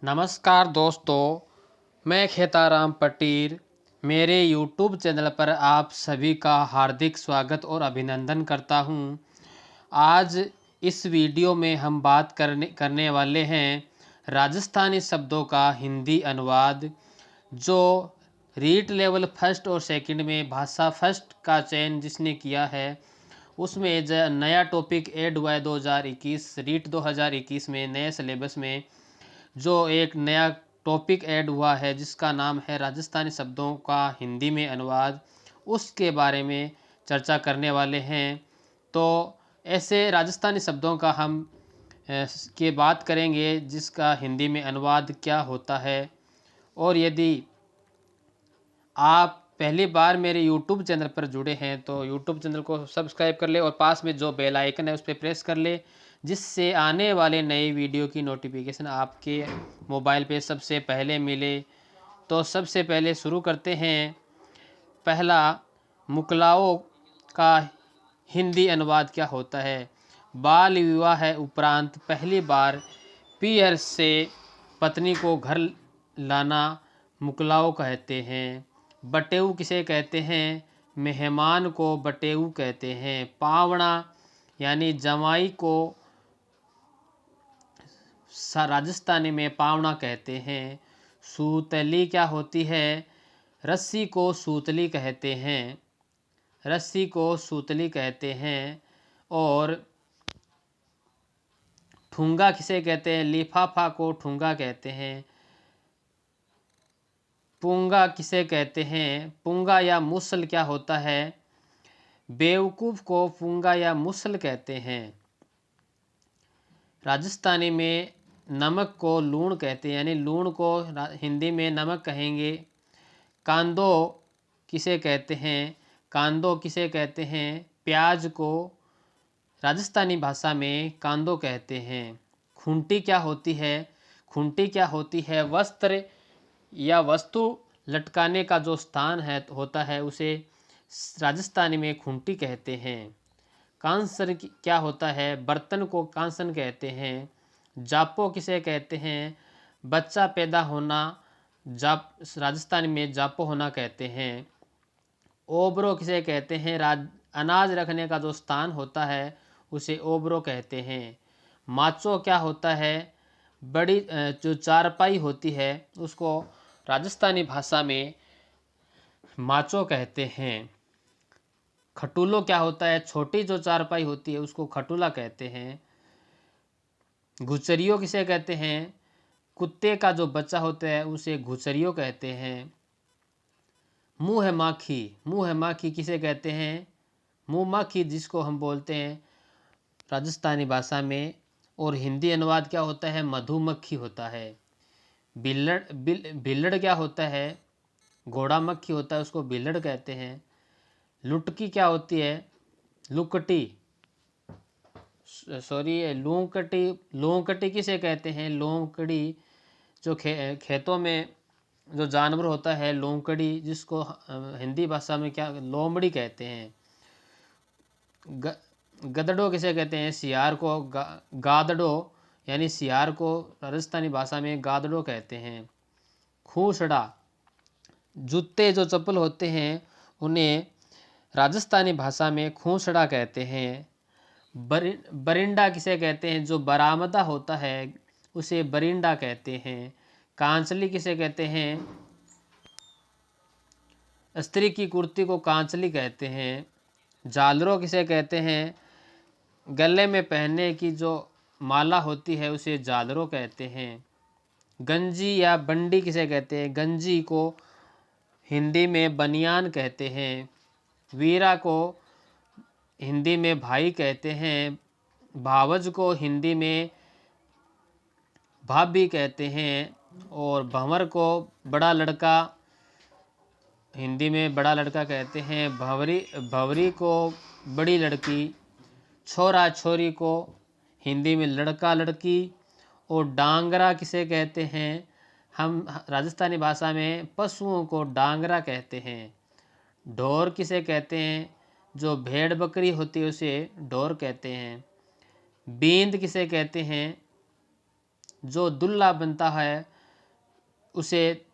नमस्कार दोस्तों, मैं खेताराम पटीर मेरे YouTube चैनल पर आप सभी का हार्दिक स्वागत और अभिनंदन करता हूं। आज इस वीडियो में हम बात करने वाले हैं राजस्थानी शब्दों का हिंदी अनुवाद। जो रीट लेवल फर्स्ट और सेकंड में भाषा फर्स्ट का चयन जिसने किया है, उसमें नया टॉपिक ऐड हुआ है 2021 रीट 2021 में नए सिलेबस में जो एक नया टॉपिक ऐड हुआ है जिसका नाम है राजस्थानी शब्दों का हिंदी में अनुवाद। उसके बारे में चर्चा करने वाले हैं। तो ऐसे राजस्थानी शब्दों का हम के बात करेंगे जिसका हिंदी में अनुवाद क्या होता है। और यदि आप पहली बार मेरे YouTube चैनल पर जुड़े हैं तो YouTube चैनल को सब्सक्राइब कर ले और पास में जो बेल आइकन है उस पर प्रेस कर ले, जिससे आने वाले नए वीडियो की नोटिफिकेशन आपके मोबाइल पे सबसे पहले मिले। तो सबसे पहले शुरू करते हैं। पहला, मुकलाओं का हिंदी अनुवाद क्या होता है। बाल विवाह उपरांत पहली बार पीहर से पत्नी को घर लाना मुकलाओ कहते हैं। बटेऊ किसे कहते हैं। मेहमान को बटेऊ कहते हैं। पावड़ा यानी जमाई को राजस्थानी में पावड़ा कहते हैं। सूतली क्या होती है। रस्सी को सूतली कहते हैं। रस्सी को सूतली कहते हैं। और ठुंगा किसे कहते हैं। लिफाफा को ठुंगा कहते हैं। पुंगा किसे कहते हैं। पुंगा या मुसल क्या होता है। बेवकूफ़ को पुंगा या मुसल कहते हैं। राजस्थानी में नमक को लूण कहते हैं, यानी लूण को हिंदी में नमक कहेंगे। कांदो किसे कहते हैं। कांदो किसे कहते हैं। प्याज को राजस्थानी भाषा में कांदो कहते हैं। खूंटी क्या होती है। खूंटी क्या होती है। वस्त्र या वस्तु लटकाने का जो स्थान है होता है उसे राजस्थानी में खूंटी कहते हैं। कांसन क्या होता है। बर्तन को कांसन कहते हैं। जापो किसे कहते हैं। बच्चा पैदा होना राजस्थानी में जापो होना कहते हैं। ओबरो किसे कहते हैं। अनाज रखने का जो स्थान होता है उसे ओबरो कहते हैं। माचो क्या होता है। बड़ी जो चारपाई होती है उसको राजस्थानी भाषा में माचो कहते हैं। खटुलो क्या होता है। छोटी जो चारपाई होती है उसको खटुला कहते हैं। घुचरियो किसे कहते हैं। कुत्ते का जो बच्चा होता है उसे घुचरियो कहते हैं। मुँह माखी। मुँह माखी किसे कहते हैं। मुँह माखी जिसको हम बोलते हैं राजस्थानी भाषा में। और हिंदी अनुवाद क्या होता है। मधुमक्खी होता है। बिल्लड़ क्या होता है। घोड़ा मक्खी होता है उसको बिल्लड़ कहते हैं। लुटकी क्या होती है। लुकटी सॉरी लूंकटी। लूंकटी किसे कहते हैं। लोंकड़ी जो खेतों में जो जानवर होता है लोंकड़ी जिसको हिंदी भाषा में क्या लोमड़ी कहते हैं। गदड़ो किसे कहते हैं। सियार को गादड़ो यानी सियार को राजस्थानी भाषा में गादड़ो कहते हैं। खूसड़ा जूते जो चप्पल होते हैं उन्हें राजस्थानी भाषा में खूसड़ा कहते हैं। बरिंडा किसे कहते हैं। जो बरामदा होता है उसे बरिंडा कहते हैं। कांचली किसे कहते हैं। स्त्री की कुर्ती को कांचली कहते हैं। झालरों किसे कहते हैं। गले में पहनने की जो माला होती है उसे झालरों कहते हैं। गंजी या बंडी किसे कहते हैं। गंजी को हिंदी में बनियान कहते हैं। वीरा को हिंदी में भाई कहते हैं। भावज को हिंदी में भाभी कहते हैं। और भंवर को बड़ा लड़का हिंदी में बड़ा लड़का कहते हैं। भंवरी को बड़ी लड़की। छोरा छोरी को हिंदी में लड़का लड़की। और डांगरा किसे कहते हैं। हम राजस्थानी भाषा में पशुओं को डांगरा कहते हैं। ढोर किसे कहते हैं। जो भेड़ बकरी होती है उसे ढोर कहते हैं। बींद किसे कहते हैं। जो दुल्हा बनता है उसे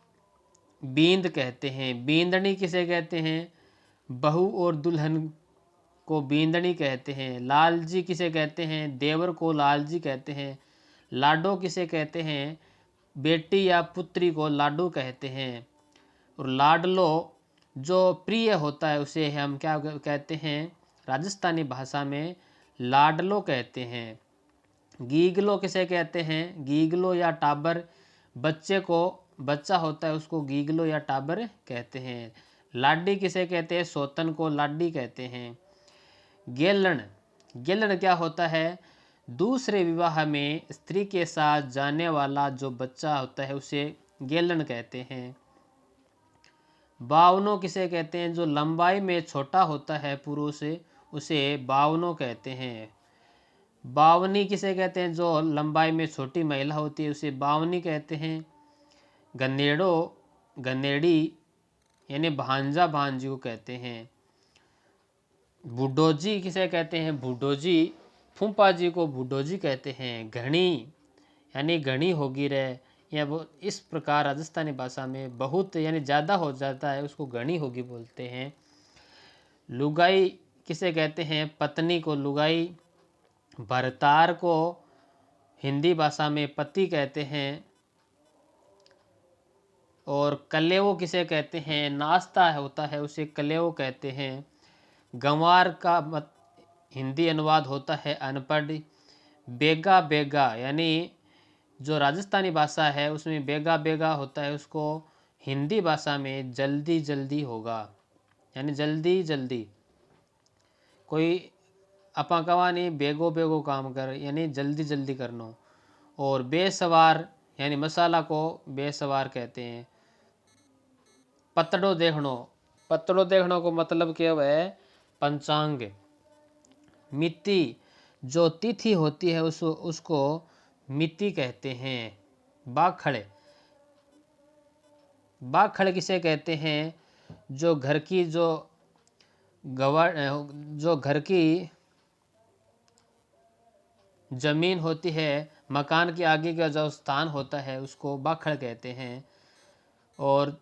बींद कहते हैं। बींदनी किसे कहते हैं? बहू और दुल्हन को बींदनी कहते हैं। लालजी किसे कहते हैं? देवर को लालजी कहते हैं। लाडो किसे कहते हैं? बेटी या पुत्री को लाडू कहते हैं। और लाडलो जो प्रिय होता है उसे हम क्या कहते हैं? राजस्थानी भाषा में लाडलो कहते हैं। गीगलो किसे कहते हैं? गीगलो या टाबर, बच्चे को बच्चा होता है उसको गीगलो या टाबर कहते हैं। लाडी किसे कहते हैं? सोतन को लाडी कहते हैं। गेलन, गेलन क्या होता है? दूसरे विवाह में स्त्री के साथ जाने वाला जो बच्चा होता है उसे गेलन कहते हैं। बावनो किसे कहते हैं? जो लंबाई में छोटा होता है पुरुष उसे बावनो कहते हैं। बावनी किसे कहते हैं? जो लंबाई में छोटी महिला होती है उसे बावनी कहते हैं। गन्नेड़ो, गन्नेड़ी यानी भांजा भांजी को कहते हैं। बुडोजी किसे कहते हैं? बुडोजी, फूफा जी को बुडोजी कहते हैं। घनी यानी घनी होगी रे, या वो इस प्रकार राजस्थानी भाषा में बहुत यानी ज़्यादा हो जाता है उसको घनी होगी बोलते हैं। लुगाई किसे कहते हैं? पत्नी को लुगाई। भरतार को हिंदी भाषा में पति कहते हैं। और कलेवो किसे कहते हैं? नाश्ता होता है उसे कलेवो कहते हैं। गंवार का हिंदी अनुवाद होता है अनपढ़। बेगा बेगा यानी जो राजस्थानी भाषा है उसमें बेगा बेगा होता है उसको हिंदी भाषा में जल्दी जल्दी होगा, यानी जल्दी जल्दी। कोई अपा कवा नहीं बेगो बेगो काम कर, यानी जल्दी जल्दी करनो। और बेसवार यानी मसाला को बेसवार कहते हैं। पतड़ो देखनो, पतड़ो देखनो को मतलब क्या है? पंचांग। मिति, जो तिथि होती है उसको मिति कहते हैं। बाखड़, बाखड़ किसे कहते हैं? जो घर की जो घर की जमीन होती है, मकान के आगे का जो स्थान होता है उसको बाखड़ कहते हैं। और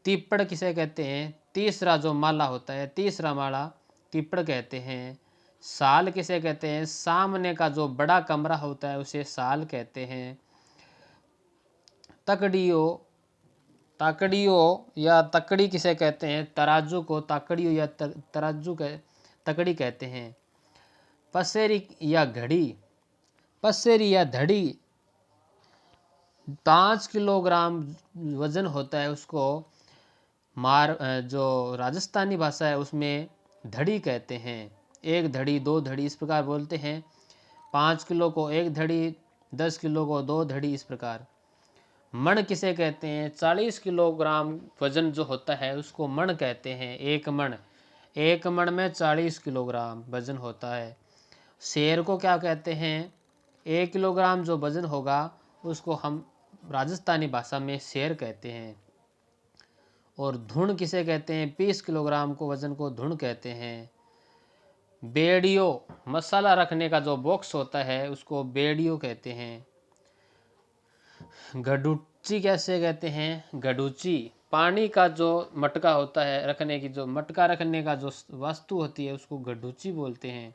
तीपड़ किसे कहते हैं? तीसरा जो माला होता है, तीसरा माला तीपड़ कहते हैं। साल किसे कहते हैं? सामने का जो बड़ा कमरा होता है उसे साल कहते हैं। तकड़ियो, ताकड़ियो या तकड़ी किसे कहते हैं? तराजू को ताकड़ियो या तराजू तकड़ी कहते हैं। पसेरी या घड़ी, पसेरी या धड़ी 5 किलोग्राम वजन होता है उसको जो राजस्थानी भाषा है उसमें धड़ी कहते हैं। एक धड़ी, दो धड़ी इस प्रकार बोलते हैं। 5 किलो को एक धड़ी, 10 किलो को 2 धड़ी इस प्रकार। मण किसे कहते हैं? 40 किलोग्राम वजन जो होता है उसको मण कहते हैं। एक मण, एक मण में 40 किलोग्राम वजन होता है। शेर को क्या कहते हैं? 1 किलोग्राम जो वजन होगा उसको हम राजस्थानी भाषा में शेर कहते हैं। और धुन किसे कहते हैं? 20 किलोग्राम को वजन को धुन कहते हैं। बेड़ियो, मसाला रखने का जो बॉक्स होता है उसको बेड़ियो कहते हैं। गडूची कैसे कहते हैं? गडूची, पानी का जो मटका होता है रखने की, जो मटका रखने का जो वस्तु होती है उसको गडूची बोलते हैं।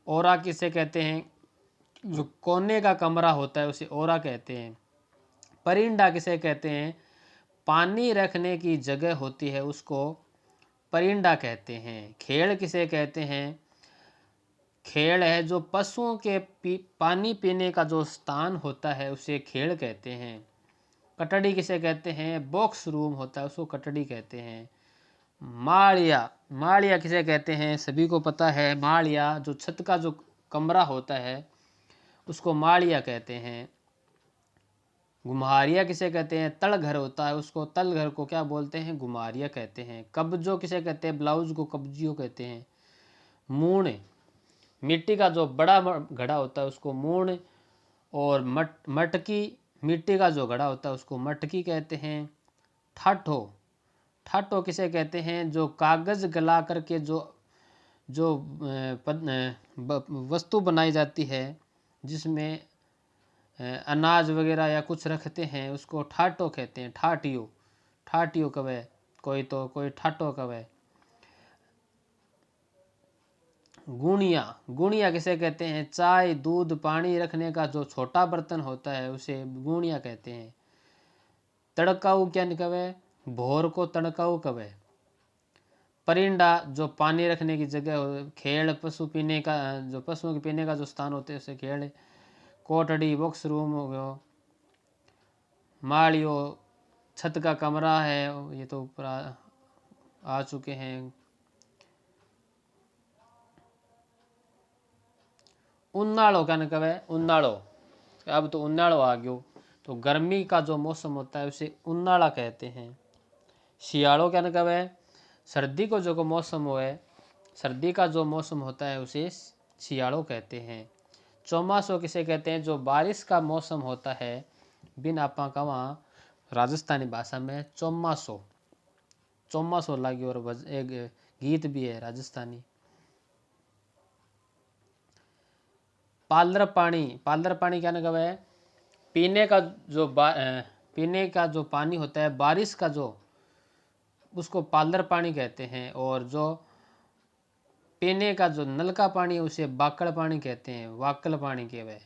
ओरा किसे कहते हैं? जो कोने का कमरा होता है उसे ओरा कहते हैं। परिंडा किसे कहते हैं? पानी रखने की जगह होती है उसको परिंडा कहते हैं। खेड़ किसे कहते हैं? खेड़ है जो पशुओं के पानी पीने का जो स्थान होता है उसे खेड़ कहते हैं। कटड़ी किसे कहते हैं? बॉक्स रूम होता है उसको कटड़ी कहते हैं। माड़िया, माड़िया किसे कहते हैं? सभी को पता है, माड़िया जो छत का जो कमरा होता है उसको माड़िया कहते हैं। घुमारिया किसे कहते हैं? तल घर होता है उसको तल घर को क्या बोलते हैं? घुमारिया कहते हैं। कब्जो किसे कहते हैं? ब्लाउज को कब्जियो कहते हैं। मूण, मिट्टी का जो बड़ा घड़ा होता है उसको मूण। और मटकी, मिट्टी का जो घड़ा होता है उसको मटकी कहते हैं। ठाठो, ठाठो किसे कहते हैं? जो कागज़ गला करके जो वस्तु बनाई जाती है जिसमें अनाज वगैरह या कुछ रखते हैं उसको ठाटो कहते हैं। ठाटियो, ठाटियो कवे, कोई तो कोई ठाटो कवे। गुणिया, गुणिया किसे कहते हैं? चाय दूध पानी रखने का जो छोटा बर्तन होता है उसे गुणिया कहते हैं। तड़काऊ क्या कवे? भोर को तड़काऊ कवे। परिंडा जो पानी रखने की जगह हो, खेड़ पशु पीने का, जो पशुओं के पीने का जो स्थान होते हैं उसे खेड़। कोठड़ी बॉक्स रूम हो गयो। माड़ियो छत का कमरा है, ये तो ऊपर आ चुके हैं। उन्नाळो क्या कवे? उन्नाळो, अब तो उन्नाळो आ गयो, तो गर्मी का जो मौसम होता है उसे उन्नाळा कहते हैं। शियाळो क्या कवे? सर्दी को जो मौसम हो है, सर्दी का जो मौसम होता है उसे शियाळो कहते हैं। चौमासो किसे कहते हैं? जो बारिश का मौसम होता है, बिन आपा कवा राजस्थानी भाषा में चौमासो, चौमासो लागी। और एक गीत भी है राजस्थानी। पालर पानी, पालर पानी क्या कवे? पीने का जो पीने का जो पानी होता है बारिश का जो, उसको पालर पानी कहते हैं। और जो पीने का जो नल का पानी है उसे बाकड़ पानी कहते हैं, वाकल पानी कहवे।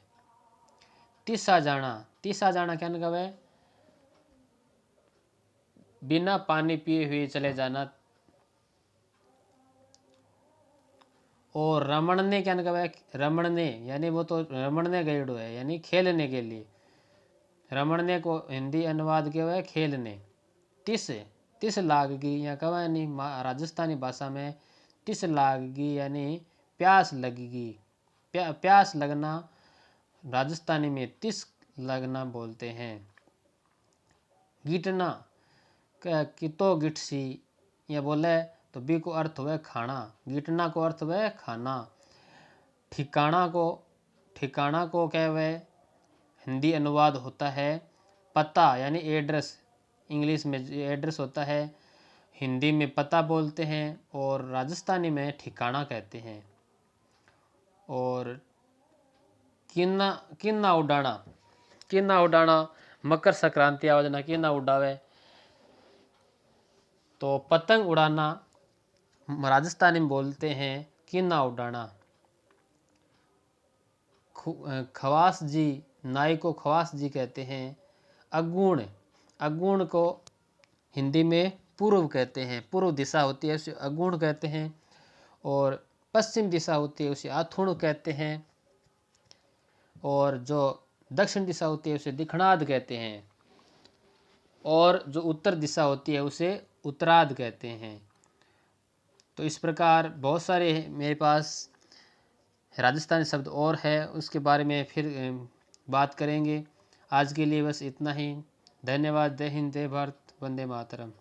तीसा जाना, तीसा जाना क्या कवे? बिना पानी पिए हुए चले जाना। और रमणने क्या कवे? रमणने यानी वो तो रमणने गयडो है, यानी खेलने के लिए। रमणने को हिंदी अनुवाद क्या है? खेलने। तिस, तिस लागगी या कवा यानी राजस्थानी भाषा में तिस लागगी यानी प्यास लगेगी। प्यास लगना राजस्थानी में तिस लगना बोलते हैं। गिटना, कितो गिटसी, या बोले तो बी को अर्थ हुआ खाना। गिटना को अर्थ हुआ खाना। ठिकाना को, ठिकाना को क्या हुआ? हिंदी अनुवाद होता है पता यानी एड्रेस। इंग्लिश में एड्रेस होता है, हिंदी में पता बोलते हैं और राजस्थानी में ठिकाना कहते हैं। और किन्ना, किन्ना उड़ाना, किन्ना उड़ाना मकर संक्रांति आवाजना किन्ना उड़ावे, तो पतंग उड़ाना राजस्थानी में बोलते हैं किन्ना उड़ाना। खवास जी, नाई को खवास जी कहते हैं। अगुण, अगुण को हिंदी में पूर्व कहते हैं, पूर्व दिशा होती है उसे अगुण कहते हैं। और पश्चिम दिशा होती है उसे आथुण कहते हैं। और जो दक्षिण दिशा होती है उसे दिखणाद कहते हैं। और जो उत्तर दिशा होती है उसे उत्तराद कहते हैं। तो इस प्रकार बहुत सारे मेरे पास राजस्थानी शब्द और है, उसके बारे में फिर बात करेंगे। आज के लिए बस इतना ही। धन्यवाद। जय हिंद, जय भारत, वंदे मातरम।